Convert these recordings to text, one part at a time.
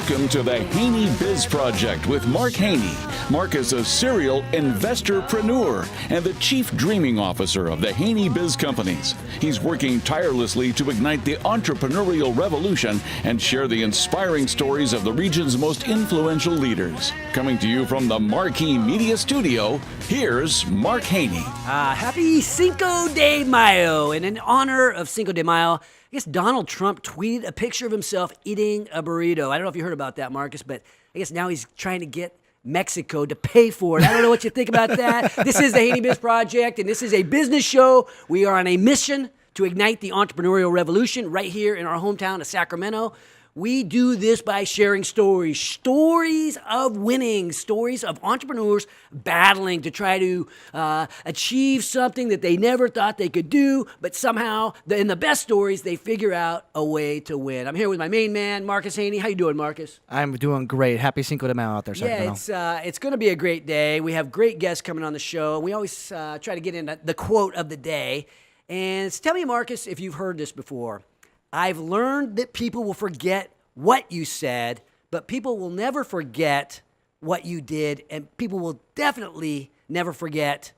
Welcome to the Haney Biz Project with Mark Haney. Mark is a serial investorpreneur and the chief dreaming officer of the Haney Biz Companies. He's working tirelessly to ignite the entrepreneurial revolution and share the inspiring stories of the region's most influential leaders. Coming to you from the Marquee Media Studio, here's Mark Haney. Happy Cinco de Mayo. And in honor of Cinco de Mayo, I guess Donald Trump tweeted a picture of himself eating a burrito. I don't know if you heard about that, Marcus, but I guess now he's trying to get Mexico to pay for it. I don't know what you think about that. This is the Haney Biz Project, and this is a business show. We are on a mission to ignite the entrepreneurial revolution right here in our hometown of Sacramento. We do this by sharing stories of winning, stories of entrepreneurs battling to try to achieve something that they never thought they could do, but somehow, in the best stories, they figure out a way to win. I'm here with my main man, Marcus Haney. How you doing, Marcus? I'm doing great. Happy Cinco de Mayo out there, Sacramento. Yeah, it's going to be a great day. We have great guests coming on the show. We always try to get into the quote of the day. And tell me, Marcus, if you've heard this before. I've learned that people will forget what you said, but people will never forget what you did, and people will definitely never forget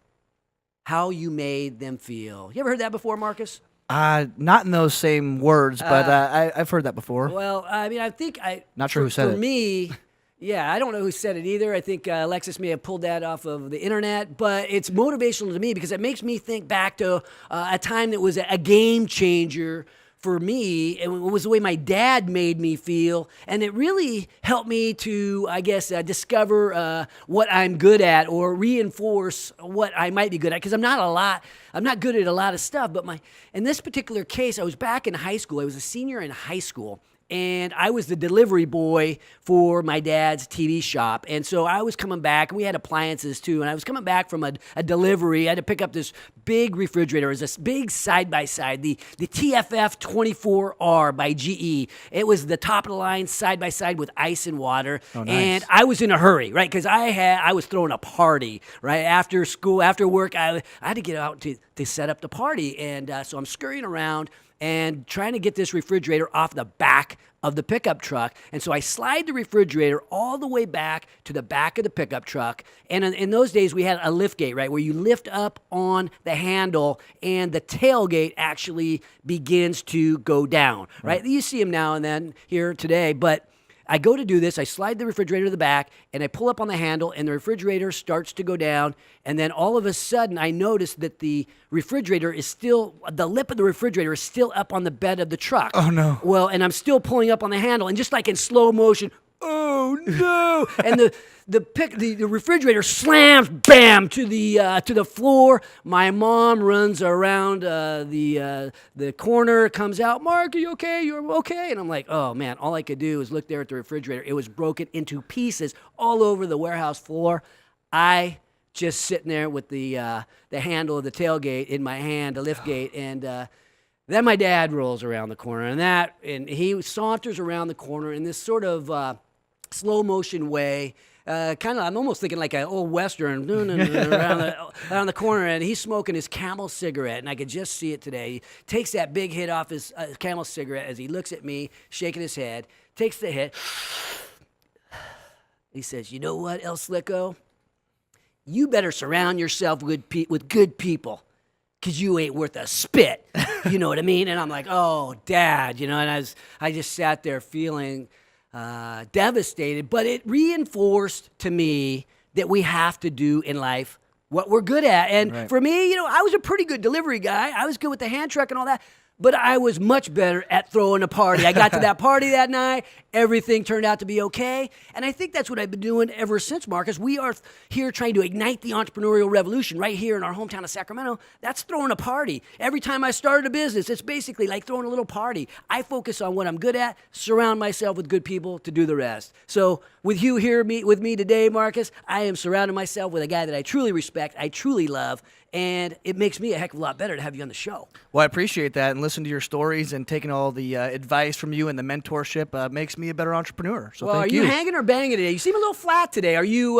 how you made them feel. You ever heard that before, Marcus? Not in those same words, but I've heard that before. Well, I mean, I think Not sure who said it. For me, yeah, I don't know who said it either. I think Alexis may have pulled that off of the internet, but it's motivational to me because it makes me think back to a time that was a game changer for me. It was the way my dad made me feel, and it really helped me to, I guess, discover what I'm good at or reinforce what I might be good at, because I'm not good at a lot of stuff, but in this particular case, I was back in high school. I was a senior in high school, and I was the delivery boy for my dad's TV shop. And so I was coming back, and we had appliances too, and I was coming back from a delivery. I had to pick up this big refrigerator. It was this big side-by-side, the TFF 24R by GE. It was the top-of-the-line side-by-side with ice and water. Oh, nice. And I was in a hurry, right, because I was throwing a party, right, after school, after work. I had to get out to set up the party, and so I'm scurrying around and trying to get this refrigerator off the back of the pickup truck. And so I slide the refrigerator all the way back to the back of the pickup truck. And in those days, we had a lift gate, right, where you lift up on the handle and the tailgate actually begins to go down, right? You see them now and then here today, but I go to do this, I slide the refrigerator to the back, and I pull up on the handle, and the refrigerator starts to go down, and then all of a sudden, I notice that the refrigerator is still, the lip of the refrigerator is still up on the bed of the truck. Oh, no. Well, and I'm still pulling up on the handle, and just like in slow motion, oh, no! And the refrigerator slams, bam, to the floor. My mom runs around the corner, comes out. Mark, are you okay? You're okay? And I'm like, oh man! All I could do was look there at the refrigerator. It was broken into pieces all over the warehouse floor. I just sitting there with the handle of the tailgate in my hand, the lift gate, and then my dad rolls around the corner, and he saunters around the corner in this sort of slow motion way. I'm almost thinking like an old Western around the corner, and he's smoking his Camel cigarette, and I could just see it today. He takes that big hit off his Camel cigarette as he looks at me, shaking his head, takes the hit. He says, you know what, El Slicko? You better surround yourself with good people, because you ain't worth a spit. You know what I mean? And I'm like, oh, Dad, and I just sat there feeling devastated, but it reinforced to me that we have to do in life what we're good at. And right. For me, I was a pretty good delivery guy. I was good with the hand truck and all that, but I was much better at throwing a party. I got to that party that night. Everything turned out to be okay. And I think that's what I've been doing ever since, Marcus. We are here trying to ignite the entrepreneurial revolution right here in our hometown of Sacramento. That's throwing a party. Every time I started a business, it's basically like throwing a little party. I focus on what I'm good at, surround myself with good people to do the rest. So with you here with me today, Marcus, I am surrounding myself with a guy that I truly respect, I truly love, and it makes me a heck of a lot better to have you on the show. Well, I appreciate that, and listening to your stories and taking all the advice from you and the mentorship makes me a better entrepreneur. So Well, thank are you hanging or banging today? You seem a little flat today. Are you?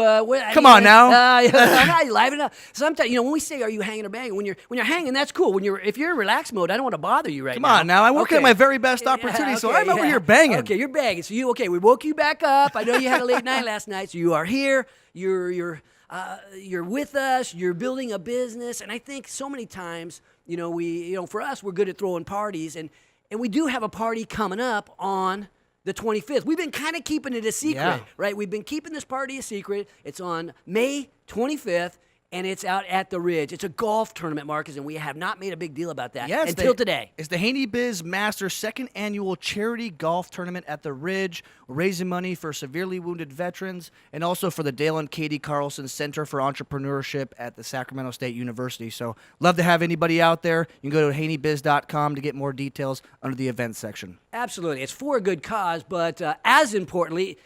Come on now. You liven up. Sometimes, when we say, "Are you hanging or banging?" When you're hanging, that's cool. If you're in relaxed mode, I don't want to bother you right Come now. on now. I work at my very best opportunity, so I'm over here banging. Okay, you're banging. So we woke you back up. I know you had a late night last night, so you are here. You're with us. You're building a business, and I think so many times, for us, we're good at throwing parties, and we do have a party coming up on the 25th. We've been kind of keeping it a secret, right? We've been keeping this party a secret. It's on May 25th. And it's out at the Ridge. It's a golf tournament, Marcus, and we have not made a big deal about that until today. It's the Haney Biz Masters second annual charity golf tournament at the Ridge. We're raising money for severely wounded veterans and also for the Dale and Katie Carlson Center for Entrepreneurship at the Sacramento State University. So love to have anybody out there. You can go to haneybiz.com to get more details under the events section. Absolutely. It's for a good cause, but as importantly,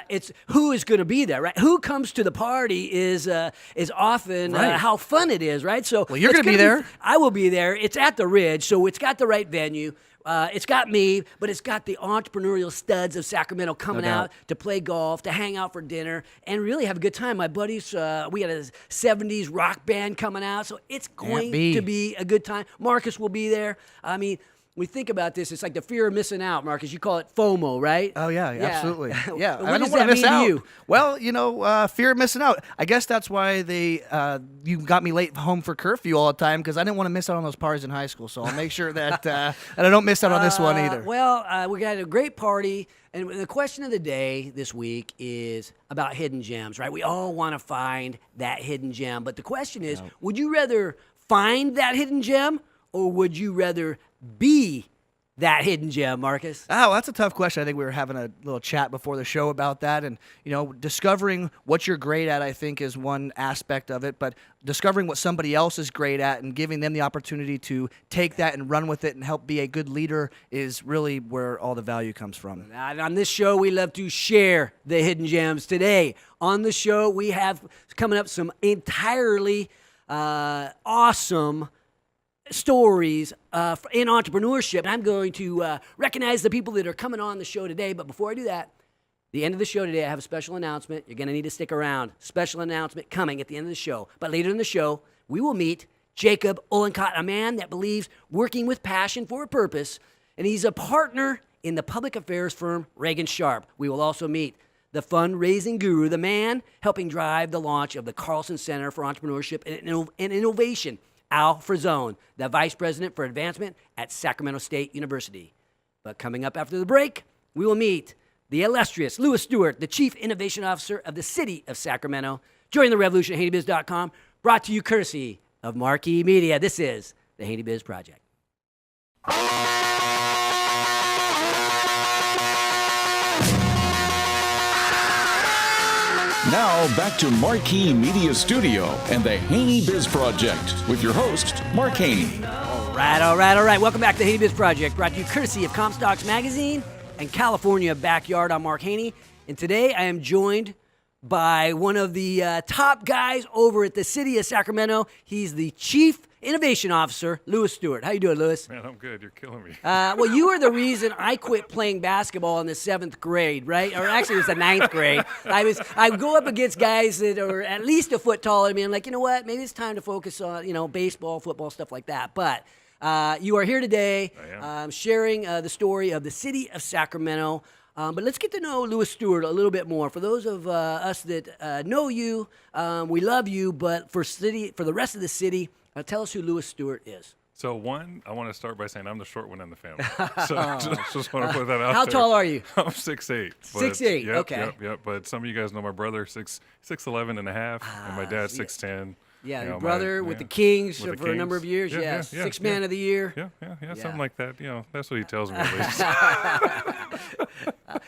it's who is going to be there, right? Who comes to the party is often how fun it is, right? So, well, you're going to be there. I will be there. It's at the Ridge, so it's got the right venue. It's got me, but it's got the entrepreneurial studs of Sacramento coming out to play golf, to hang out for dinner, and really have a good time. My buddies, we got a 70s rock band coming out, so it's going to be a good time. Marcus will be there. I mean, we think about this, it's like the fear of missing out, Marcus. You call it FOMO, right? Oh, yeah, absolutely. Yeah, What does that mean to you? Well, fear of missing out. I guess that's why you got me late home for curfew all the time, because I didn't want to miss out on those parties in high school. So I'll make sure that I don't miss out on this one either. We got a great party, and the question of the day this week is about hidden gems, right? We all want to find that hidden gem, but the question is, would you rather find that hidden gem, or would you rather be that hidden gem, Marcus? Oh, that's a tough question. I think we were having a little chat before the show about that. And, discovering what you're great at, I think, is one aspect of it. But discovering what somebody else is great at and giving them the opportunity to take that and run with it and help be a good leader is really where all the value comes from. And on this show, we love to share the hidden gems. Today, on the show, we have coming up some entirely awesome stories in entrepreneurship. And I'm going to recognize the people that are coming on the show today. But before I do that, the end of the show today, I have a special announcement. You're going to need to stick around. Special announcement coming at the end of the show. But later in the show, we will meet Jacob Olencott, a man that believes working with passion for a purpose. And he's a partner in the public affairs firm Reagan Sharp. We will also meet the fundraising guru, the man helping drive the launch of the Carlson Center for Entrepreneurship and Innovation, Al Frazone, the Vice President for Advancement at Sacramento State University. But coming up after the break, we will meet the illustrious Lewis Stewart, the Chief Innovation Officer of the City of Sacramento. Join the revolution at HaneyBiz.com, brought to you courtesy of Marquee Media. This is the Haney Biz Project. Now, back to Marquee Media Studio and the Haney Biz Project with your host, Mark Haney. All right. Welcome back to the Haney Biz Project, brought to you courtesy of Comstocks Magazine and California Backyard. I'm Mark Haney, and today I am joined by one of the top guys over at the City of Sacramento. He's the Chief Innovation Officer, Lewis Stewart. How you doing, Lewis? Man, I'm good. You're killing me. Well, you were the reason I quit playing basketball in the 7th grade, right? Or actually, it was the 9th grade. I would go up against guys that are at least a foot taller than me. I'm like, you know what? Maybe it's time to focus on, baseball, football, stuff like that. But you are here today sharing the story of the City of Sacramento. But let's get to know Lewis Stewart a little bit more. For those of us that know you, we love you. But for the rest of the city, tell us who Lewis Stewart is. So one, I want to start by saying I'm the short one in the family. So just want to put that out How there. tall are you? I'm 6'8". 6'8", Yep, okay. Yep. But some of you guys know my brother, 6'11" and a half, and my dad, 6'10". Yeah, You your know, brother with the Kings with the for a number of Kings. years. Yeah, Sixth man of the year. Yeah, something like that. That's what he tells me at least.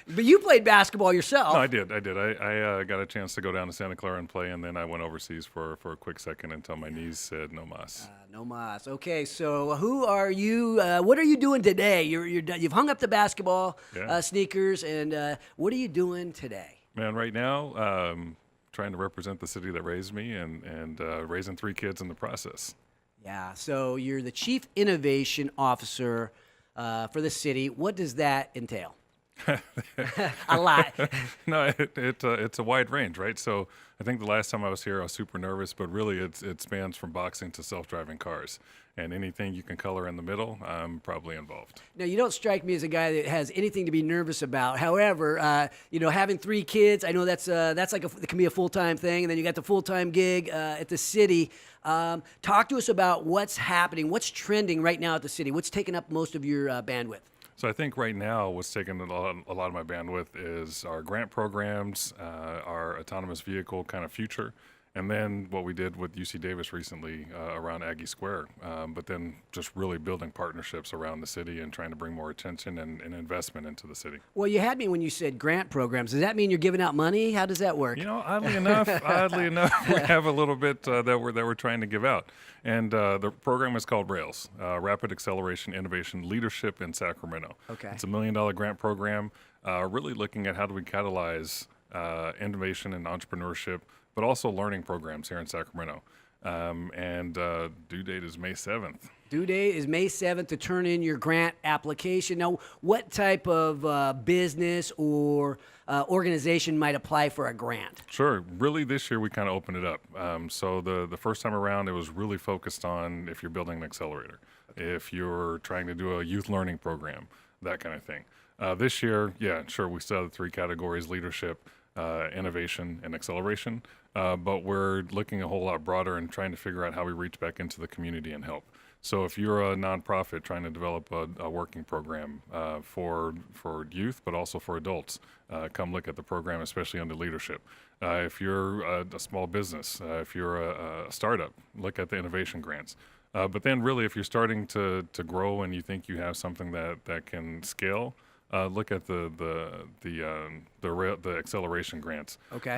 But you played basketball yourself. No, I did. I got a chance to go down to Santa Clara and play, and then I went overseas for a quick second until my knees said no mas. No mas. Okay, so who are you? What are you doing today? You've hung up the basketball sneakers, and what are you doing today? Man, right now, trying to represent the city that raised me and raising 3 kids in the process. Yeah. So you're the Chief Innovation Officer for the city. What does that entail? A lot. No, it's a wide range, right? So I think the last time I was here, I was super nervous, but really it spans from boxing to self-driving cars. And anything you can color in the middle, I'm probably involved. Now, you don't strike me as a guy that has anything to be nervous about. However, having 3 kids, I know that's like it can be a full-time thing, and then you got the full-time gig at the city. Talk to us about what's happening, what's trending right now at the city. What's taking up most of your bandwidth? So I think right now what's taking a lot of my bandwidth is our grant programs, our autonomous vehicle kind of future, and then what we did with UC Davis recently around Aggie Square, but then just really building partnerships around the city and trying to bring more attention and investment into the city. Well, you had me when you said grant programs. Does that mean you're giving out money? How does that work? You know, oddly enough, we have a little bit that we're trying to give out, and the program is called RAILS, Rapid Acceleration Innovation Leadership in Sacramento. Okay. It's a $1 million grant program, really looking at how do we catalyze innovation and entrepreneurship, but also learning programs here in Sacramento. And due date is May 7th. Due date is May 7th to turn in your grant application. Now, what type of business or organization might apply for a grant? Sure. Really, this year we kind of opened it up. So the first time around, it was really focused on if you're building an accelerator, if you're trying to do a youth learning program, that kind of thing. This year, yeah, sure, we still have the 3 categories: leadership, innovation, and acceleration. But we're looking a whole lot broader and trying to figure out how we reach back into the community and help. So if you're a nonprofit trying to develop a working program for youth, but also for adults, come look at the program, especially under leadership. If you're a small business, if you're a startup, look at the innovation grants. But then really, if you're starting to grow and you think you have something that can scale, look at the acceleration grants. Okay.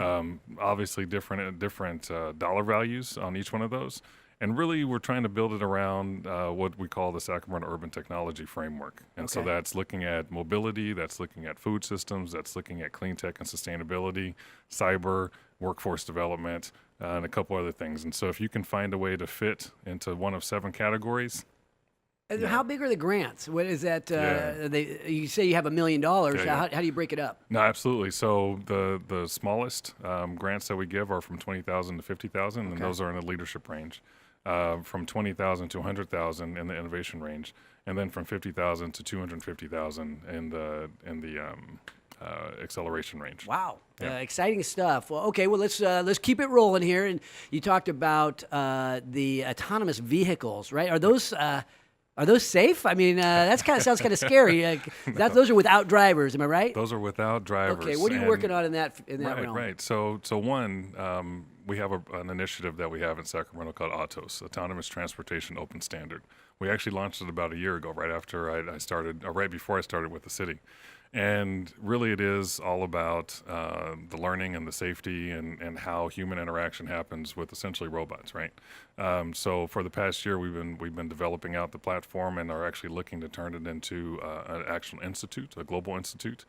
Obviously, different dollar values on each one of those, and really we're trying to build it around what we call the Sacramento Urban Technology Framework. And so Okay. that's looking at mobility, that's looking at food systems, that's looking at clean tech and sustainability, cyber, workforce development, and a couple other things. And so if you can find a way to fit into one of 7 categories. And how big are the grants? What is that? Yeah. You say you have $1 million. Yeah. How do you break it up? No, absolutely. So the smallest grants that we give are from $20,000 to $50,000, and those are in the leadership range. From $20,000 to $100,000 in the innovation range, and then from $50,000 to $250,000 in the acceleration range. Wow, Yeah. exciting stuff. Well, okay, well let's keep it rolling here. And you talked about the autonomous vehicles, right? Are those safe? I mean, sounds kind of scary. Those are without drivers, am I right? Those are without drivers. Okay, what are you working on in that realm? Right. So one, we have an initiative that we have in Sacramento called AUTOS, Autonomous Transportation Open Standard. We actually launched it about a year ago, right after I started, or right before I started with the city. And really it is all about the learning and the safety and how human interaction happens with essentially robots, right? So for the past year, we've been developing out the platform and are actually looking to turn it into an actual institute, a global institute,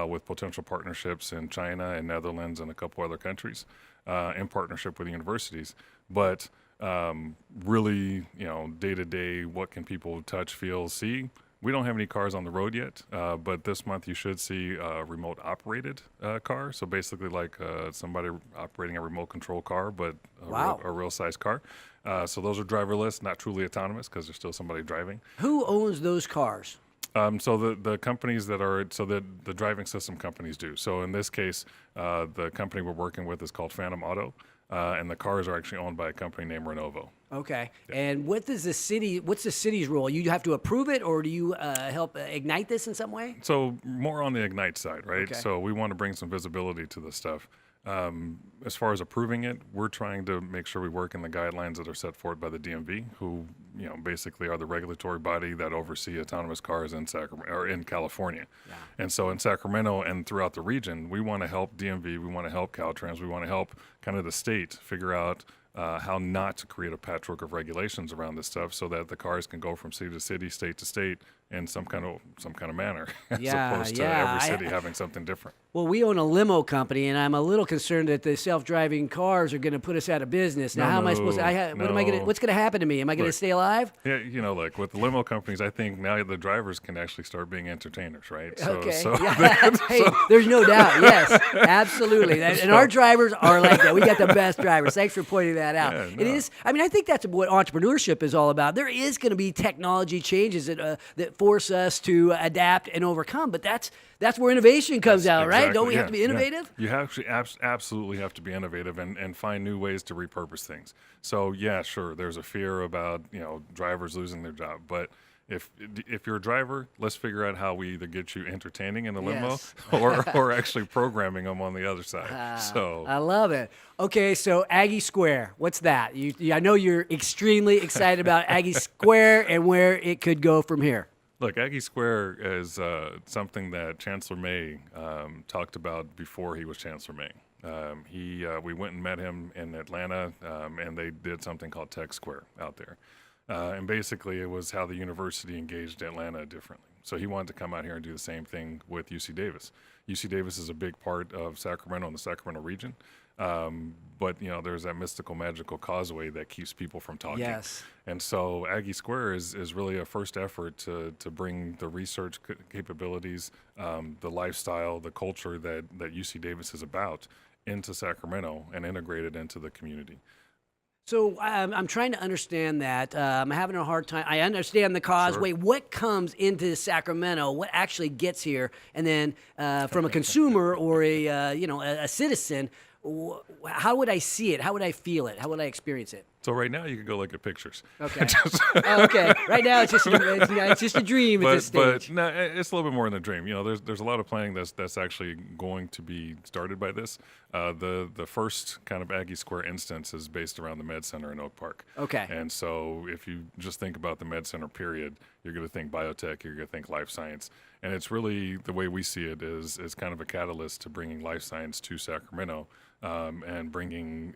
with potential partnerships in China and Netherlands and a couple other countries, in partnership with universities. But really, day to day, what can people touch, feel, see? We don't have any cars on the road yet, but this month you should see a remote operated car. So basically like somebody operating a remote control car, but a real size car. So those are driverless, not truly autonomous because there's still somebody driving. Who owns those cars? So the companies the driving system companies do. So in this case, the company we're working with is called Phantom Auto, and the cars are actually owned by a company named Renovo. Okay. Yeah. And what's the city's role? You have to approve it, or do you help ignite this in some way? So more on the ignite side, right? Okay. So we want to bring some visibility to this stuff. As far as approving it, we're trying to make sure we work in the guidelines that are set forth by the DMV, who basically are the regulatory body that oversee autonomous cars in Sacramento or in California. Yeah. And so in Sacramento and throughout the region, we want to help DMV, we want to help Caltrans, we want to help kind of the state figure out how not to create a patchwork of regulations around this stuff, so that the cars can go from city to city, state to state, in some kind of manner, as opposed to every city having something different. Well, we own a limo company, and I'm a little concerned that the self-driving cars are going to put us out of business. Now, how am I supposed to? What's going to happen to me? Am I going to stay alive? Yeah, look, with the limo companies, I think now the drivers can actually start being entertainers, right? Okay. Hey, there's no doubt. Yes, absolutely. And our drivers are like that. We got the best drivers. Thanks for pointing that out. Yeah, It is. I mean, I think that's what entrepreneurship is all about. There is going to be technology changes that force us to adapt and overcome, but that's where innovation comes out, right? Don't we have to be innovative? You actually absolutely have to be innovative and find new ways to repurpose things. So yeah, sure, there's a fear about drivers losing their job, but if you're a driver, let's figure out how we either get you entertaining in the limo Yes. or actually programming them on the other side. I love it. Okay, so Aggie Square, what's that? I know you're extremely excited about Aggie Square and where it could go from here. Look, Aggie Square is something that Chancellor May talked about before he was Chancellor May. We went and met him in Atlanta, and they did something called Tech Square out there. And basically, it was how the university engaged Atlanta differently. So he wanted to come out here and do the same thing with UC Davis. UC Davis is a big part of Sacramento and the Sacramento region. But there's that mystical, magical causeway that keeps people from talking. Yes. And so Aggie Square is really a first effort to bring the research capabilities, the lifestyle, the culture that UC Davis is about into Sacramento and integrate it into the community. So I'm trying to understand that. I'm having a hard time. I understand the causeway. Sure. What comes into Sacramento? What actually gets here? And then from a consumer or a citizen, how would I see it? How would I feel it? How would I experience it? So right now you can go look at pictures. Okay. Okay. Right now it's just a dream at this stage. But no, it's a little bit more than a dream. There's a lot of planning that's actually going to be started by this. The first kind of Aggie Square instance is based around the Med Center in Oak Park. Okay. And so if you just think about the Med Center period, you're going to think biotech, you're going to think life science. And it's really, the way we see it is kind of a catalyst to bringing life science to Sacramento, and bringing,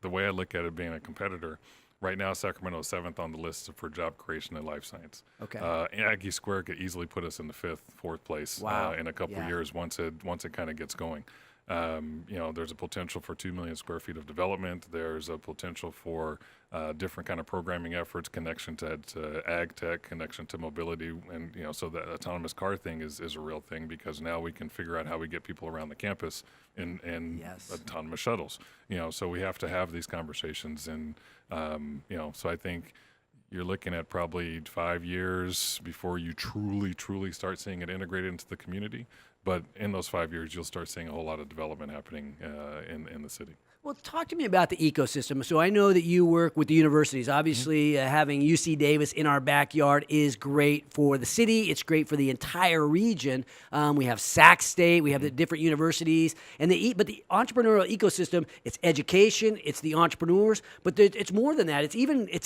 the way I look at it being a competitor, right now Sacramento is 7th on the list for job creation in life science. Okay. Aggie Square could easily put us in the 4th place in a couple of years once it kind of gets going. There's a potential for 2 million square feet of development. There's a potential for different kind of programming efforts, connection to ag tech, connection to mobility, and so that autonomous car thing is a real thing, because now we can figure out how we get people around the campus in Yes. autonomous shuttles. So we have to have these conversations, and so I think you're looking at probably 5 years before you truly start seeing it integrated into the community. But in those 5 years, you'll start seeing a whole lot of development happening in the city. Well, talk to me about the ecosystem. So I know that you work with the universities. Obviously, having UC Davis in our backyard is great for the city. It's great for the entire region. We have Sac State. We have the different universities. But the entrepreneurial ecosystem, it's education, it's the entrepreneurs, but it's more than that. It's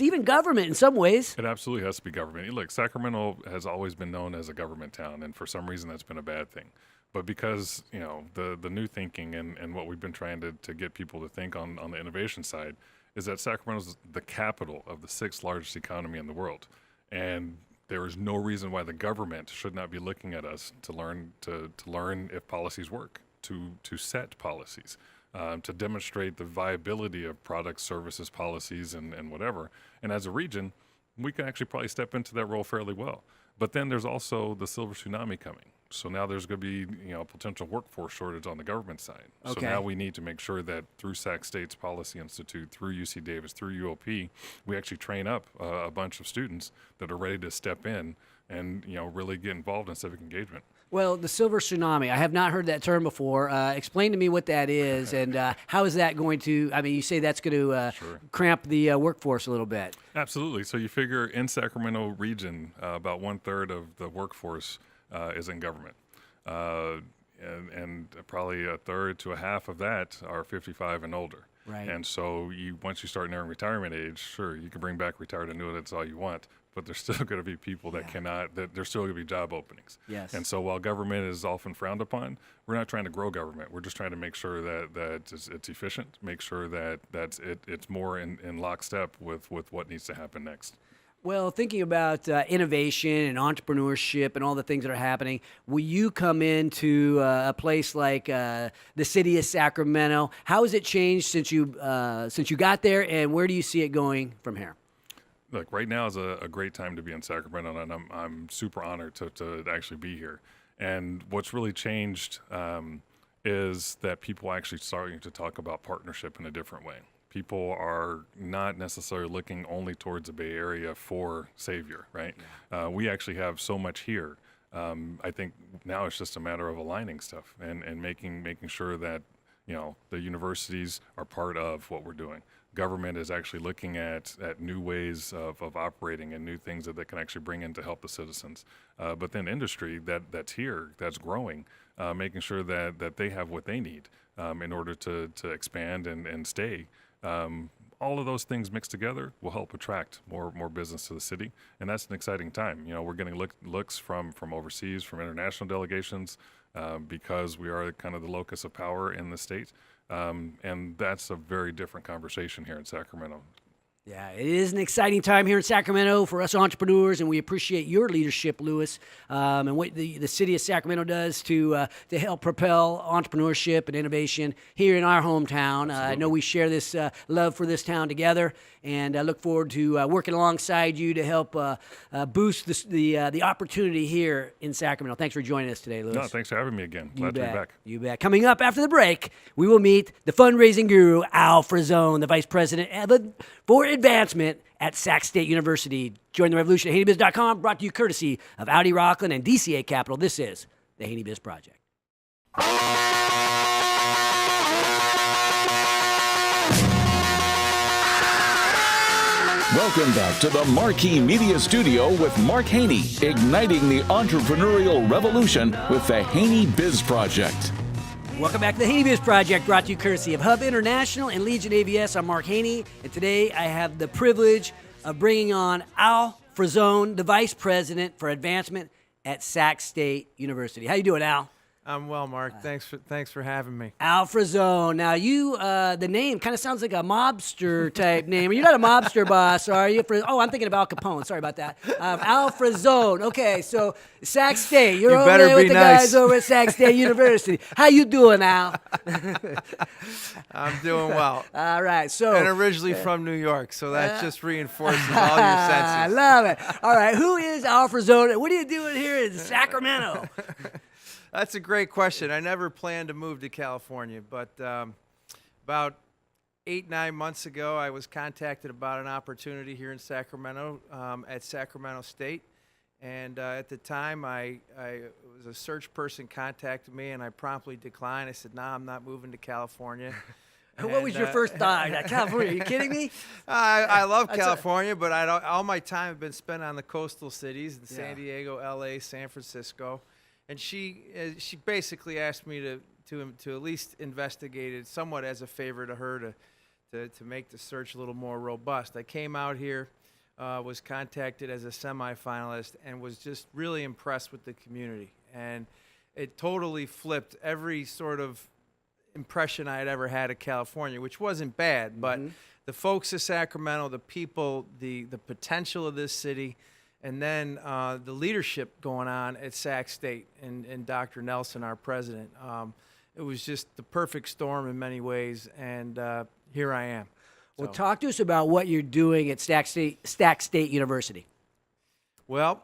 even government in some ways. It absolutely has to be government. Look, Sacramento has always been known as a government town, and for some reason that's been a bad thing. But because, the new thinking and what we've been trying to get people to think on the innovation side is that Sacramento's the capital of the 6th largest economy in the world. And there is no reason why the government should not be looking at us to learn if policies work, to set policies, to demonstrate the viability of products, services, policies, and whatever. And as a region, we can actually probably step into that role fairly well. But then there's also the silver tsunami coming. So now there's going to be, a potential workforce shortage on the government side. Okay. So now we need to make sure that through Sac State's Policy Institute, through UC Davis, through UOP, we actually train up a bunch of students that are ready to step in and, really get involved in civic engagement. Well, the silver tsunami, I have not heard that term before. Explain to me what that is, and how is that going to, you say that's going to Sure. cramp the workforce a little bit. Absolutely. So you figure in Sacramento region, about 1/3 of the workforce is in government. And probably 1/3 to 1/2 of that are 55 and older. Right. And so once you start nearing retirement age, sure, you can bring back retired annuitants all you want, but there's still going to be people that there's still going to be job openings. Yes. And so while government is often frowned upon, we're not trying to grow government. We're just trying to make sure that it's efficient, make sure that it's more in lockstep with what needs to happen next. Well, thinking about innovation and entrepreneurship and all the things that are happening, will you come into a place like the city of Sacramento? How has it changed since you got there, and where do you see it going from here? Look, right now is a great time to be in Sacramento, and I'm super honored to actually be here. And what's really changed is that people are actually starting to talk about partnership in a different way. People are not necessarily looking only towards the Bay Area for savior, right? Yeah. We actually have so much here. I think now it's just a matter of aligning stuff and making sure that the universities are part of what we're doing. Government is actually looking at new ways of operating and new things that they can actually bring in to help the citizens. But then industry that's here, that's growing, making sure that they have what they need in order to expand and stay. All of those things mixed together will help attract more business to the city, and that's an exciting time. We're getting looks from overseas, from international delegations, because we are kind of the locus of power in the state, and that's a very different conversation here in Sacramento. Yeah, it is an exciting time here in Sacramento for us entrepreneurs, and we appreciate your leadership, Louis, and what the city of Sacramento does to help propel entrepreneurship and innovation here in our hometown. I know we share this love for this town together, and I look forward to working alongside you to help boost the opportunity here in Sacramento. Thanks for joining us today, Louis. No, thanks for having me again. Glad to be back. You bet. Coming up after the break, we will meet the fundraising guru, Al Frazone, the vice president for advancement at Sac State University. Join the revolution at HaneyBiz.com, brought to you courtesy of Audi Rockland and DCA Capital. This is the Haney Biz Project. Welcome back to the Marquee Media Studio with Mark Haney, igniting the entrepreneurial revolution with the Haney Biz Project. Welcome back to the Haney Biz Project, brought to you courtesy of Hub International and Legion AVS. I'm Mark Haney, and today I have the privilege of bringing on Al Frazone, the Vice President for Advancement at Sac State University. How you doing, Al? I'm well, Mark. Thanks for having me. Al Frazone. Now, the name kind of sounds like a mobster type name. You're not a mobster boss, are you? I'm thinking of Al Capone. Sorry about that. Al Frazone. Okay, so Sac State. You're over there with the guys over at Sac State University. How you doing, Al? I'm doing well. All right. So, and originally from New York, so that just reinforces all your senses. I love it. All right. Who is Al Frazone? What are you doing here in Sacramento? That's a great question. I never planned to move to California, but about 8-9 months ago, I was contacted about an opportunity here in Sacramento at Sacramento State. And at the time, it was a search person contacted me, and I promptly declined. I said, "No, I'm not moving to California." What was your first thought? California? Are you kidding me? I love California, but all my time had been spent on the coastal cities in San Diego, L.A., San Francisco. And she basically asked me to at least investigate it somewhat as a favor to her to make the search a little more robust. I came out here, was contacted as a semifinalist, and was just really impressed with the community. And it totally flipped every sort of impression I had ever had of California, which wasn't bad, but the folks of Sacramento, the people, the potential of this city, and then the leadership going on at Sac State and Dr. Nelson, our president. It was just the perfect storm in many ways, and here I am. Well, talk to us about what you're doing at Sac State University. Well,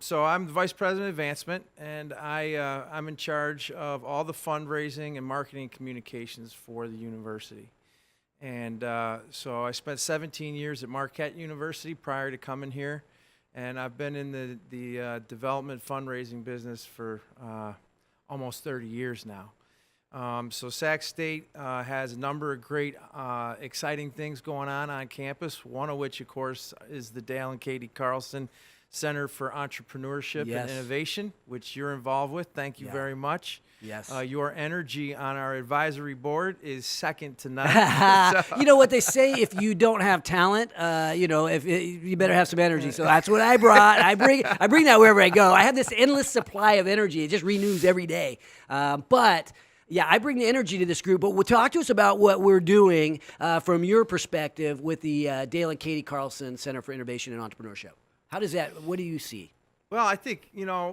so I'm the Vice President of Advancement, and I'm in charge of all the fundraising and marketing communications for the university. And so I spent 17 years at Marquette University prior to coming here. And I've been in the development fundraising business for almost 30 years now. So Sac State has a number of great, exciting things going on campus, one of which, of course, is the Dale and Katie Carlson Center for Entrepreneurship Yes. and Innovation, which you're involved with. Thank you very much. Yes. Your energy on our advisory board is second to none. You know what they say: if you don't have talent, you better have some energy. So that's what I brought. I bring that wherever I go. I have this endless supply of energy. It just renews every day. But yeah, I bring the energy to this group. But talk to us about what we're doing from your perspective with the Dale and Katie Carlson Center for Innovation and Entrepreneurship. How does that? What do you see? Well, I think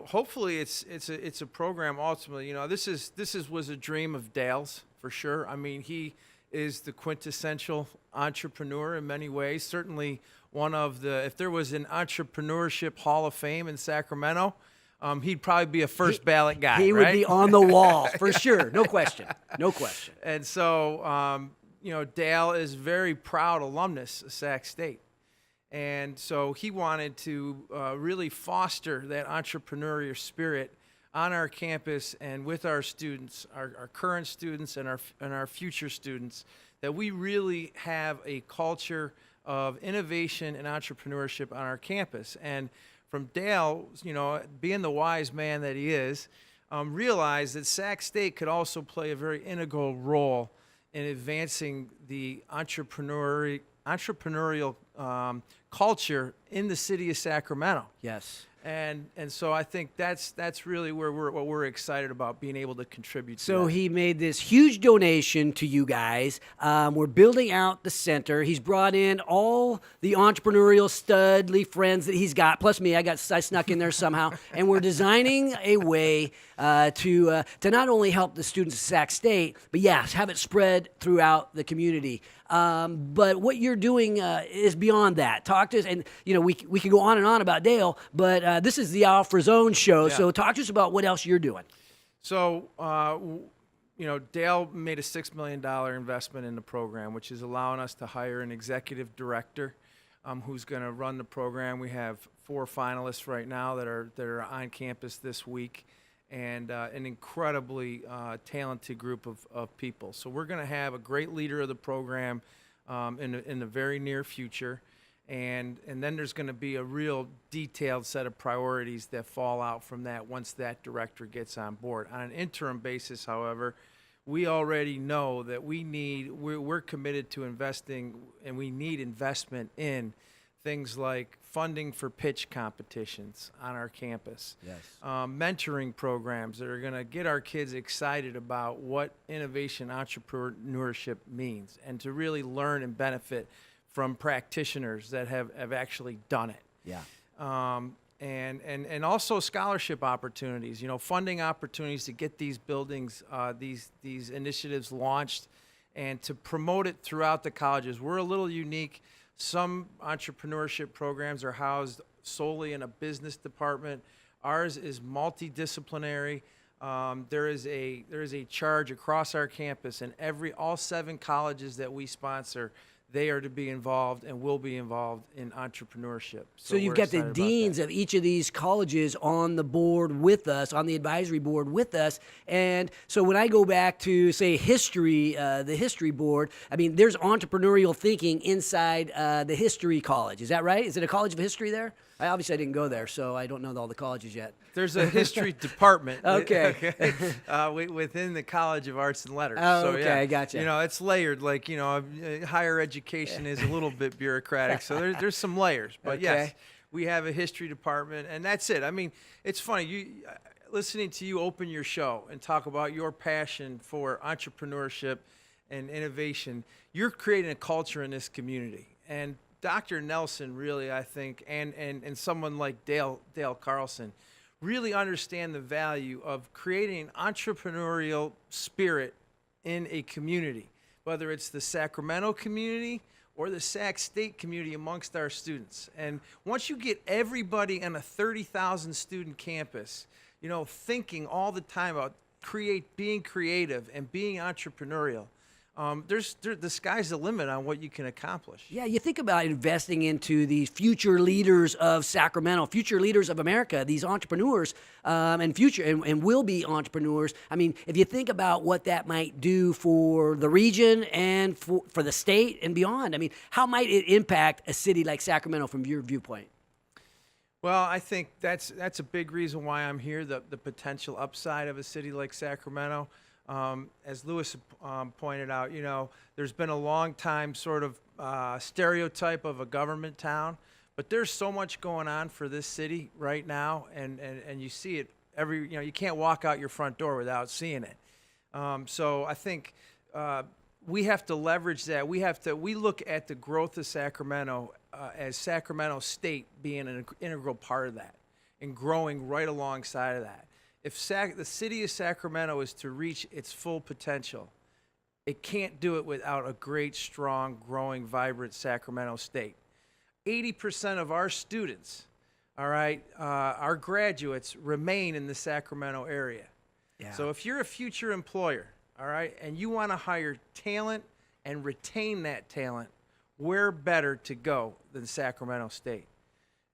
hopefully it's a program. Ultimately, this was a dream of Dale's for sure. I mean, he is the quintessential entrepreneur in many ways. Certainly one of the. If there was an entrepreneurship Hall of Fame in Sacramento, he'd probably be a first ballot guy. He right? would be on the wall for sure. No question. No question. And so, Dale is very proud alumnus of Sac State. And so he wanted to really foster that entrepreneurial spirit on our campus and with our students, our current students and our future students, that we really have a culture of innovation and entrepreneurship on our campus. And from Dale, being the wise man that he is, realized that Sac State could also play a very integral role in advancing the entrepreneurial culture in the city of Sacramento. Yes. And so I think that's really where we're excited about being able to contribute to So that. he made this huge donation to you guys. We're building out the center. He's brought in all the entrepreneurial studly friends that he's got, plus me. I snuck in there somehow. And we're designing a way to not only help the students at Sac State, but yes, have it spread throughout the community. But what you're doing is beyond that. Talk to us, and we can go on and on about Dale, but this is the Alpha Zone show. Yeah. So talk to us about what else you're doing. So, Dale made a $6 million investment in the program, which is allowing us to hire an executive director who's going to run the program. We have 4 finalists right now that are on campus this week, and an incredibly talented group of people. So we're going to have a great leader of the program in the very near future. And then there's going to be a real detailed set of priorities that fall out from that once that director gets on board. On an interim basis, however, we already know that we're committed to investing, and we need investment in things like funding for pitch competitions on our campus. Yes. Mentoring programs that are going to get our kids excited about what innovation entrepreneurship means, and to really learn and benefit from practitioners that have actually done it. Yeah. And also scholarship opportunities, funding opportunities to get these buildings, these initiatives launched, and to promote it throughout the colleges. We're a little unique. Some entrepreneurship programs are housed solely in a business department. Ours is multidisciplinary. There is a charge across our campus, and all 7 colleges that we sponsor, they are to be involved and will be involved in entrepreneurship. So you've got the deans of each of these colleges on the board with us, on the advisory board with us. And so when I go back to, say, history, the history board, I mean, there's entrepreneurial thinking inside the history college. Is that right? Is it a college of history there? I didn't go there, so I don't know all the colleges yet. There's a history department. Okay. Within the College of Arts and Letters. Oh, so, okay, yeah, I gotcha. It's layered. Like, higher education is a little bit bureaucratic, so there's some layers. But Okay. yes, we have a history department, and that's it. I mean, it's funny. Listening to you open your show and talk about your passion for entrepreneurship and innovation, you're creating a culture in this community. And Dr. Nelson really, I think, and someone like Dale Carlson really understand the value of creating an entrepreneurial spirit in a community, whether it's the Sacramento community or the Sac State community amongst our students. And once you get everybody on a 30,000 student campus, thinking all the time about being creative and being entrepreneurial, the sky's the limit on what you can accomplish. Yeah, you think about investing into these future leaders of Sacramento, future leaders of America, these entrepreneurs, and will be entrepreneurs. I mean, if you think about what that might do for the region and for the state and beyond, I mean, how might it impact a city like Sacramento from your viewpoint? Well, I think that's a big reason why I'm here. The potential upside of a city like Sacramento, as Lewis pointed out, there's been a long time sort of stereotype of a government town, but there's so much going on for this city right now, and you see it you can't walk out your front door without seeing it. So I think we have to leverage that. We look at the growth of Sacramento as Sacramento State being an integral part of that and growing right alongside of that. If the city of Sacramento is to reach its full potential, it can't do it without a great, strong, growing, vibrant Sacramento State. 80% of our students, all right, our graduates remain in the Sacramento area. Yeah. So if you're a future employer, all right, and you want to hire talent and retain that talent, where better to go than Sacramento State?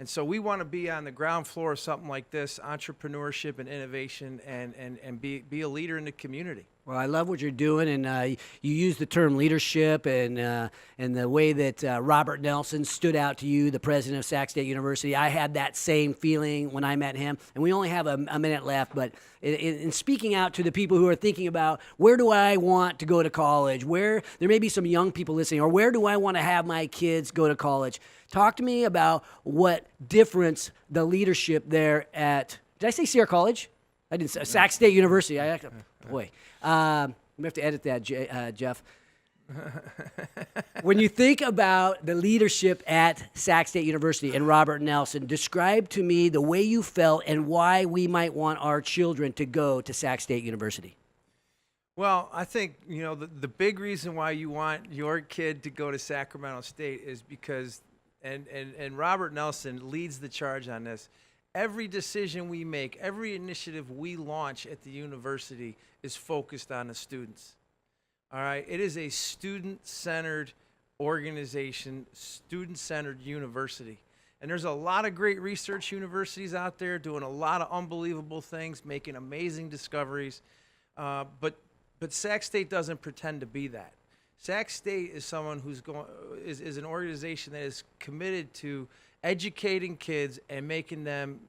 And so we want to be on the ground floor of something like this, entrepreneurship and innovation, and be a leader in the community. Well, I love what you're doing, and you use the term leadership, and the way that Robert Nelson stood out to you, the president of Sac State University. I had that same feeling when I met him, and we only have a minute left, but in speaking out to the people who are thinking about where do I want to go to college, where there may be some young people listening, or where do I want to have my kids go to college, talk to me about what difference the leadership there at, did I say Sierra College? I didn't say Sac State University. Boy. We have to edit that, Jeff. When you think about the leadership at Sac State University and Robert Nelson, describe to me the way you felt and why we might want our children to go to Sac State University. Well, I think, the big reason why you want your kid to go to Sacramento State is because, and Robert Nelson leads the charge on this, every decision we make, every initiative we launch at the university is focused on the students. All right? It is a student-centered organization, student-centered university. And there's a lot of great research universities out there doing a lot of unbelievable things, making amazing discoveries. But Sac State doesn't pretend to be that. Sac State is someone is an organization that is committed to educating kids and making them,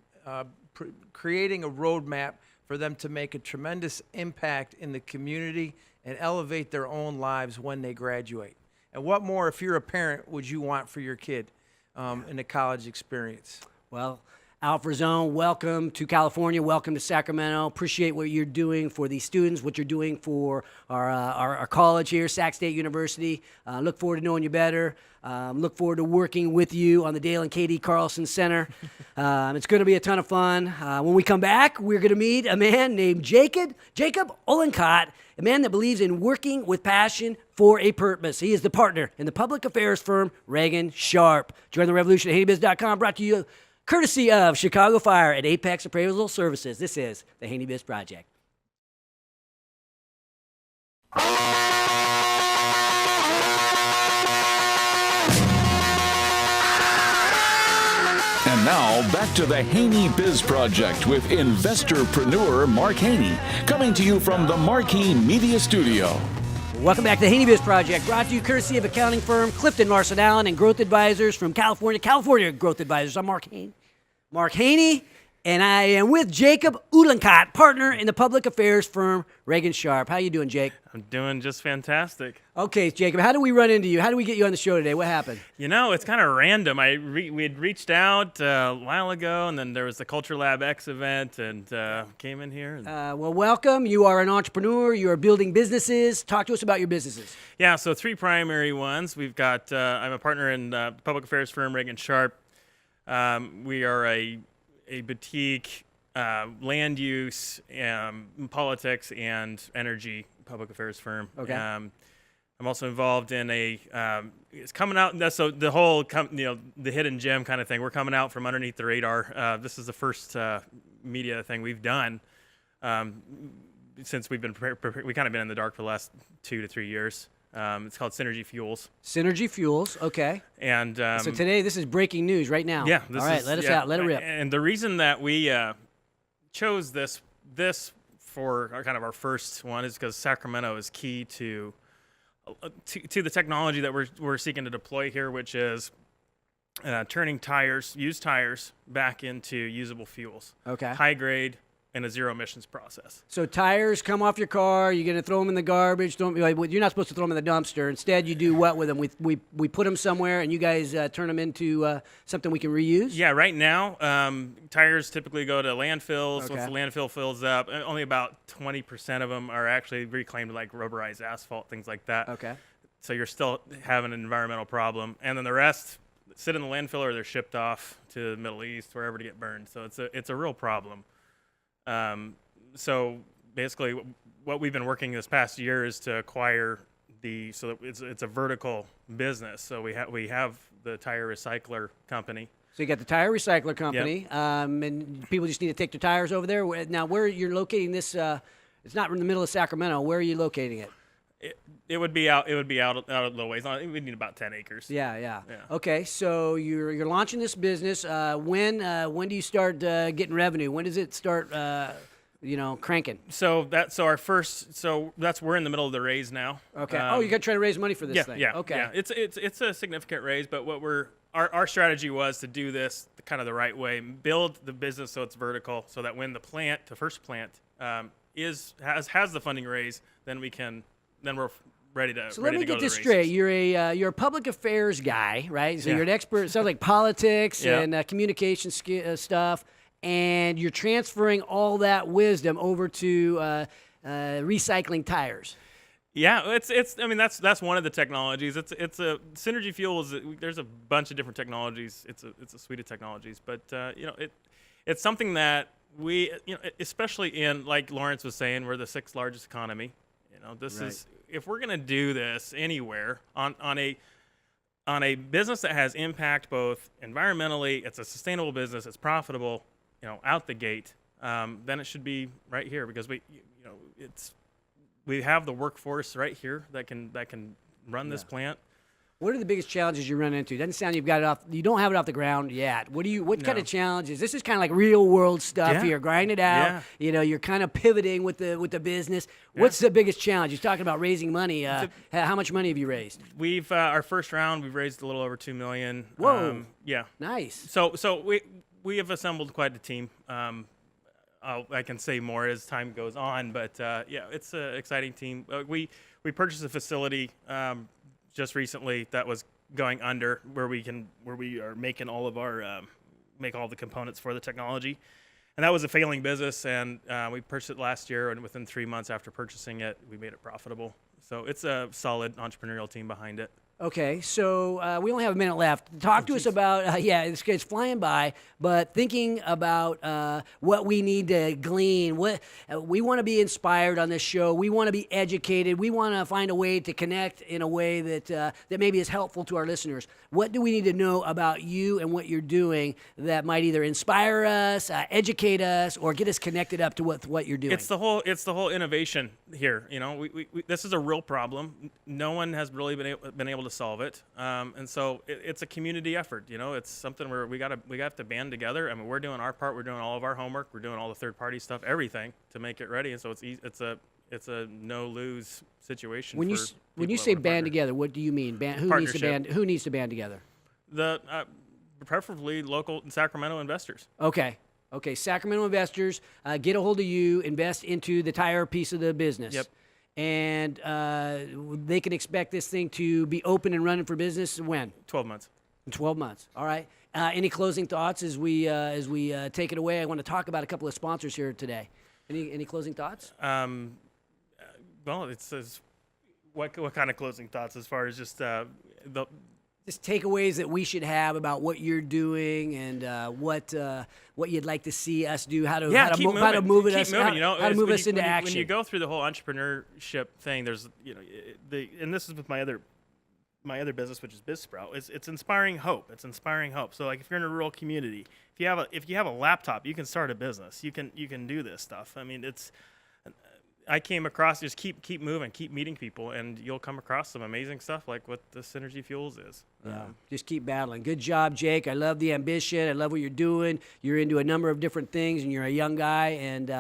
creating a roadmap for them to make a tremendous impact in the community and elevate their own lives when they graduate. And what more, if you're a parent, would you want for your kid in the college experience? Well, Al Frazone, welcome to California. Welcome to Sacramento. Appreciate what you're doing for these students, what you're doing for our college here, Sac State University. Look forward to knowing you better. Look forward to working with you on the Dale and Katie Carlson Center. It's going to be a ton of fun. When we come back, we're going to meet a man named Jacob Uhlenkott, a man that believes in working with passion for a purpose. He is the partner in the public affairs firm Reagan Sharp. Join the revolution at HaneyBiz.com, brought to you courtesy of Chicago Fire and Apex Appraisal Services. This is the Haney Biz Project. And now, back to the Haney Biz Project with investorpreneur Mark Haney, coming to you from the Marquee Media Studio. Welcome back to the Haney Biz Project, brought to you courtesy of accounting firm Clifton Larson Allen and Growth Advisors from California Growth Advisors. I'm Mark Haney, and I am with Jacob Uhlenkott, partner in the public affairs firm Reagan Sharp. How you doing, Jake? I'm doing just fantastic. Okay, Jacob, how do we run into you? How do we get you on the show today? What happened? It's kind of random. We had reached out a while ago, and then there was the Culture Lab X event, and came in here. Well, welcome. You are an entrepreneur. You are building businesses. Talk to us about your businesses. Yeah, so three primary ones. We've got, I'm a partner in the public affairs firm Reagan Sharp. We are a boutique land use, politics, and energy public affairs firm. Okay. I'm also involved in it's coming out. So the whole, the hidden gem kind of thing. We're coming out from underneath the radar. This is the first media thing we've done since we've been we kind of been in the dark for the last 2 to 3 years. It's called Synergy Fuels. Synergy Fuels, okay. And so today, this is breaking news right now. Yeah. All right, let us out. Let it rip. And the reason that we chose this for kind of our first one is because Sacramento is key to the technology that we're seeking to deploy here, which is turning used tires, back into usable fuels. Okay. High grade and a zero emissions process. So tires come off your car. You're going to throw them in the garbage. You're not supposed to throw them in the dumpster. Instead, you do what with them? We put them somewhere, and you guys turn them into something we can reuse? Yeah, right now, tires typically go to landfills. Okay. Once the landfill fills up, only about 20% of them are actually reclaimed, like rubberized asphalt, things like that. Okay. So you're still having an environmental problem. And then the rest sit in the landfill or they're shipped off to the Middle East, wherever to get burned. So it's a real problem. So basically, what we've been working this past year is to acquire so that it's a vertical business. So we have the tire recycler company. So you got the tire recycler company, and people just need to take their tires over there. Now, where you're locating this, it's not in the middle of Sacramento. Where are you locating it? It would be out. It would be out a little ways. We need about 10 acres. Yeah. Okay, so you're launching this business. When do you start getting revenue? When does it start? Cranking. So we're in the middle of the raise now. Okay. You got to try to raise money for this thing. Yeah. Okay. Yeah. It's a significant raise, but our strategy was to do this kind of the right way, build the business so it's vertical, so that when the first plant has the funding raise, then we're ready to. So let me get this races. straight. You're a public affairs guy, right? So you're an expert. It sounds like politics and communication stuff, and you're transferring all that wisdom over to recycling tires. Yeah, that's one of the technologies. It's a Synergy Fuels. There's a bunch of different technologies. It's a suite of technologies, but it's something that we especially in, like Lawrence was saying, we're the 6th largest economy. This is, if we're gonna do this anywhere on a business that has impact both environmentally, it's a sustainable business, it's profitable, out the gate, then it should be right here, because we have the workforce right here that can run this plant. What are the biggest challenges you run into? It doesn't sound you don't have it off the ground yet. What kind of challenges? This is kind of like real world stuff here. Grind it out. Yeah. You're kind of pivoting with the business. What's the biggest challenge? You're talking about raising money. How much money have you raised? We've our first round, we've raised a little over $2 million. Whoa. Yeah. Nice. So we have assembled quite a team. I can say more as time goes on, but it's an exciting team. We purchased a facility just recently that was going under, where we are making all of our make all the components for the technology, and that was a failing business, and we purchased it last year, and within 3 months after purchasing it, we made it profitable. So it's a solid entrepreneurial team behind it. Okay, so we only have a minute left. Talk to us about, it's flying by, but thinking about what we need to glean. We want to be inspired on this show. We want to be educated. We want to find a way to connect in a way that maybe is helpful to our listeners. What do we need to know about you and what you're doing that might either inspire us, educate us, or get us connected up to what you're doing? It's the whole innovation here. This is a real problem. No one has really been able to solve it, and so it's a community effort. It's something where we have to band together. I mean, we're doing our part. We're doing all of our homework. We're doing all the third-party stuff, everything to make it ready. And so it's a no-lose situation. When you say band together, what do you mean? Who needs to band together? Preferably local Sacramento investors. Okay, Sacramento investors, get a hold of you, invest into the tire piece of the business. Yep. And they can expect this thing to be open and running for business when? 12 months. In 12 months. All right. Any closing thoughts as we take it away? I want to talk about a couple of sponsors here today. Any closing thoughts? Well, it says what kind of closing thoughts as far as just just takeaways that we should have about what you're doing and what you'd like to see us do, how to move us into action. When you go through the whole entrepreneurship thing, there's and this is with my other business, which is BizSprout. It's inspiring hope. It's inspiring hope. So like if you're in a rural community, if you have a laptop, you can start a business. You can do this stuff. I mean, I came across, just keep moving, keep meeting people, and you'll come across some amazing stuff like what the Synergy Fuels is. Yeah, just keep battling. Good job, Jake. I love the ambition. I love what you're doing. You're into a number of different things, and you're a young guy, and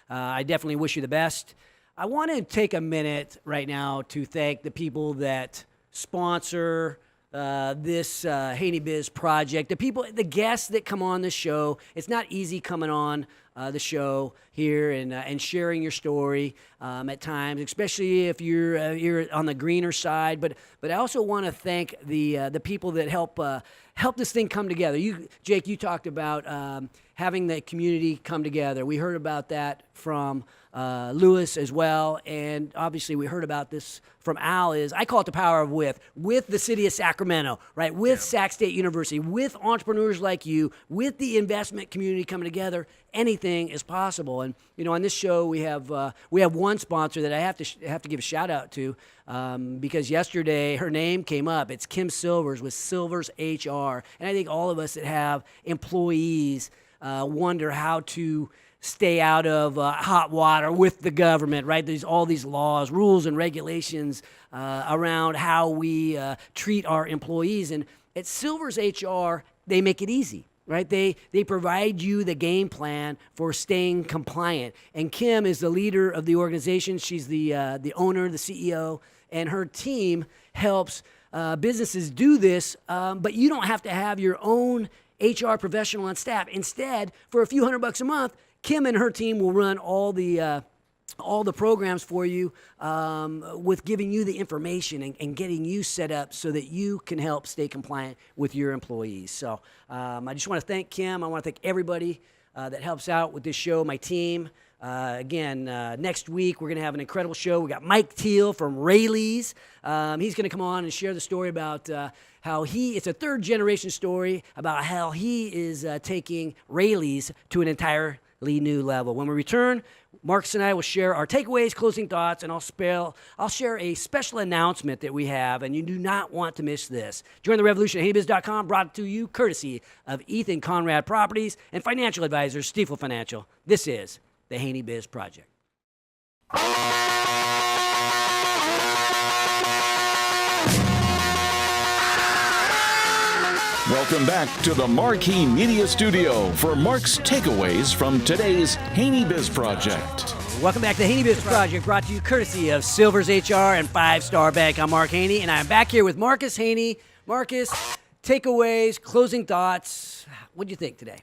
I definitely wish you the best. I want to take a minute right now to thank the people that sponsor this Haney Biz project. The guests that come on the show, it's not easy coming on the show here and sharing your story at times, especially if you're on the greener side. But I also want to thank the people that help this thing come together. Jake, you talked about having the community come together. We heard about that from Lewis as well, and obviously we heard about this from Al. I call it the power of with the city of Sacramento, right? With Sac State University, with entrepreneurs like you, with the investment community coming together, anything is possible. And on this show we have one sponsor that I have to give a shout out to because yesterday her name came up. It's Kim Silvers with Silvers HR, and I think all of us that have employees wonder how to stay out of hot water with the government, right? There's all these laws, rules, and regulations around how we treat our employees. And at Silvers HR, they make it easy, right? They provide you the game plan for staying compliant. And Kim is the leader of the organization. She's the owner, the CEO, and her team helps businesses do this, but you don't have to have your own HR professional on staff. Instead, for a few $100 a month, Kim and her team will run all the programs for you with giving you the information and getting you set up so that you can help stay compliant with your employees. So I just want to thank Kim. I want to thank everybody that helps out with this show, my team. Again, next week we're going to have an incredible show. We got Mike Teal from Rayleigh's. He's going to come on and share the story about how it's a third generation story about how he is taking Rayleigh's to an entirely new level. When we return, Marcus and I will share our takeaways, closing thoughts, and I'll share a special announcement that we have, and you do not want to miss this. Join the revolution at HaneyBiz.com, brought to you courtesy of Ethan Conrad Properties and financial advisors, Stifel Financial. This is the Haney Biz Project. Welcome back to the Marquee Media Studio for Mark's takeaways from today's Haney Biz Project. Welcome back to the Haney Biz Project, brought to you courtesy of Silvers HR and 5 Star Bank. I'm Mark Haney, and I'm back here with Marcus Haney. Marcus, takeaways, closing thoughts. What do you think today?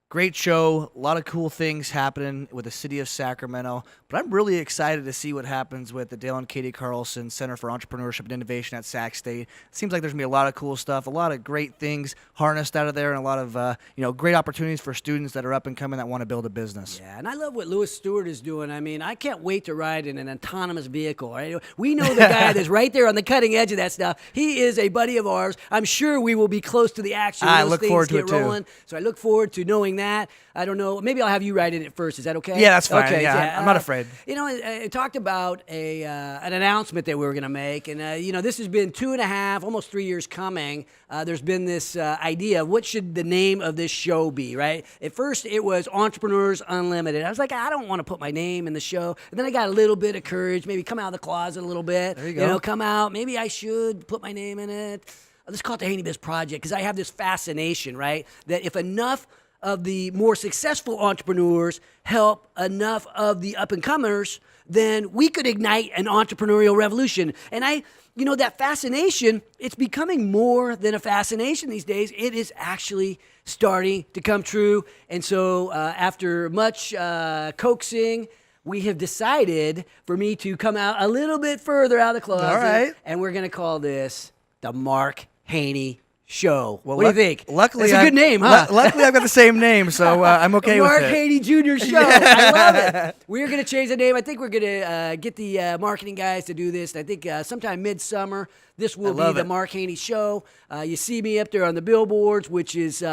Great show, a lot of cool things happening with the city of Sacramento, but I'm really excited to see what happens with the Dale and Katie Carlson Center for Entrepreneurship and Innovation at Sac State. It seems like there's going to be a lot of cool stuff, a lot of great things harnessed out of there, and a lot of great opportunities for students that are up and coming that want to build a business. Yeah, and I love what Lewis Stewart is doing. I mean, I can't wait to ride in an autonomous vehicle. Right? We know the guy that's right there on the cutting edge of that stuff. He is a buddy of ours. I'm sure we will be close to the action. I look forward to it rolling. Too. So I look forward to knowing that. I don't know. Maybe I'll have you ride in it first. Is that okay? Yeah, that's fine. Okay, yeah, I'm not afraid. I talked about an announcement that we were going to make, and this has been 2.5, almost 3 years coming. There's been this idea of what should the name of this show be, right? At first, it was Entrepreneurs Unlimited. I was like, I don't want to put my name in the show. And then I got a little bit of courage, maybe come out of the closet a little bit. There you go. Come out. Maybe I should put my name in it. Let's call it the Haney Biz Project, because I have this fascination, right, that if enough of the more successful entrepreneurs help enough of the up-and-comers, then we could ignite an entrepreneurial revolution. And that fascination, it's becoming more than a fascination these days. It is actually starting to come true. And so after much coaxing, we have decided for me to come out a little bit further out of the closet. All right. And we're going to call this the Mark Haney Show. Well, what do you think? Luckily, it's a good name, huh? Luckily, I've got the same name, so I'm okay with it. Mark Haney Jr. Show. I love it. We're going to change the name. I think we're going to get the marketing guys to do this. I think sometime midsummer, this will be the Mark Haney Show. You see me up there on the billboards, which is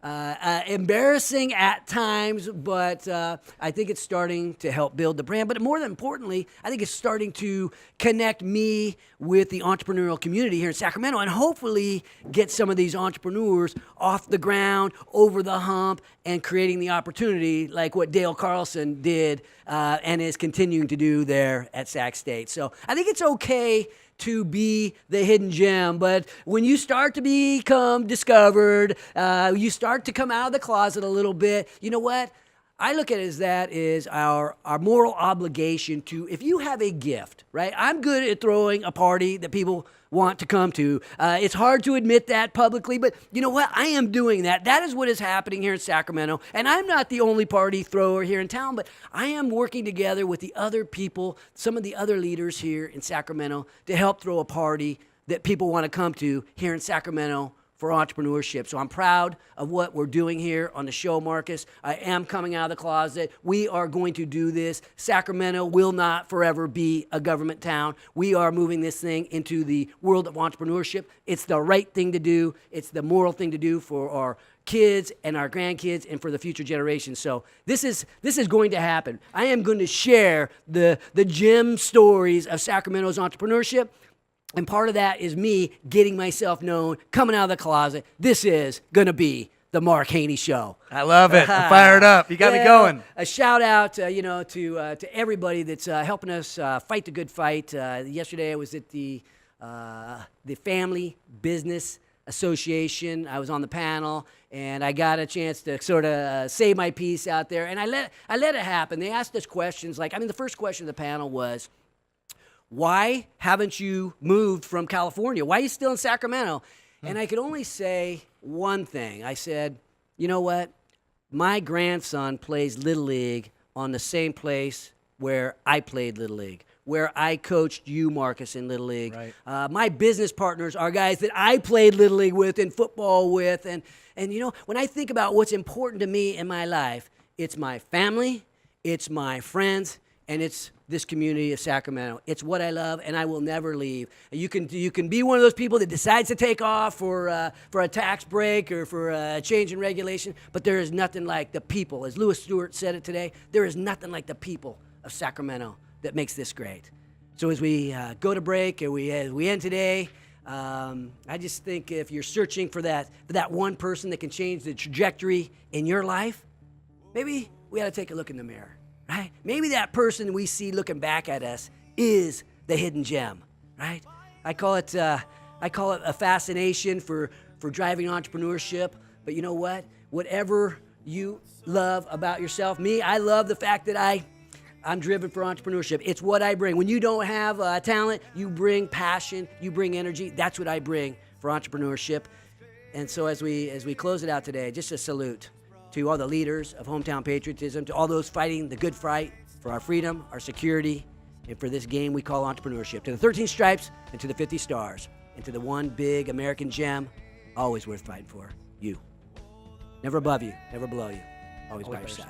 embarrassing at times, but I think it's starting to help build the brand. But more than importantly, I think it's starting to connect me with the entrepreneurial community here in Sacramento and hopefully get some of these entrepreneurs off the ground, over the hump, and creating the opportunity like what Dale Carlson did and is continuing to do there at Sac State. So I think it's okay to be the hidden gem, but when you start to become discovered, you start to come out of the closet a little bit, you know what? I look at it as that is our moral obligation to, if you have a gift, right? I'm good at throwing a party that people want to come to. It's hard to admit that publicly, but you know what? I am doing that. That is what is happening here in Sacramento. And I'm not the only party thrower here in town, but I am working together with the other people, some of the other leaders here in Sacramento to help throw a party that people want to come to here in Sacramento for entrepreneurship. So I'm proud of what we're doing here on the show, Marcus. I am coming out of the closet. We are going to do this. Sacramento will not forever be a government town. We are moving this thing into the world of entrepreneurship. It's the right thing to do. It's the moral thing to do for our kids and our grandkids and for the future generations. So this is going to happen. I am going to share the gem stories of Sacramento's entrepreneurship. And part of that is me getting myself known, coming out of the closet. This is going to be the Mark Haney Show. I love it. I'm fired up. You got me going. A shout out, to everybody that's helping us fight the good fight. Yesterday I was at the Family Business Association. I was on the panel, and I got a chance to sort of say my piece out there. And I let it happen. They asked us questions like, the first question of the panel was, why haven't you moved from California? Why are you still in Sacramento? And I could only say one thing. I said, you know what? My grandson plays Little League on the same place where I played Little League, where I coached you, Marcus, in Little League. Right. My business partners are guys that I played Little League with and football with. And when I think about what's important to me in my life, it's my family, it's my friends, and it's this community of Sacramento. It's what I love, and I will never leave. You can be one of those people that decides to take off for a tax break or for a change in regulation, but there is nothing like the people. As Lewis Stewart said it today, there is nothing like the people of Sacramento that makes this great. So as we go to break, and as we end today, I just think if you're searching for that one person that can change the trajectory in your life, maybe we ought to take a look in the mirror. Right? Maybe that person we see looking back at us is the hidden gem, right? I call it a fascination for driving entrepreneurship. But you know what? Whatever you love about yourself, I love the fact that I'm driven for entrepreneurship. It's what I bring. When you don't have talent, you bring passion, you bring energy. That's what I bring for entrepreneurship. And so as we close it out today, just a salute to all the leaders of hometown patriotism, to all those fighting the good fight for our freedom, our security, and for this game we call entrepreneurship. To the 13 stripes and to the 50 stars, and to the one big American gem, always worth fighting for, you. Never above you, never below you, always by your side.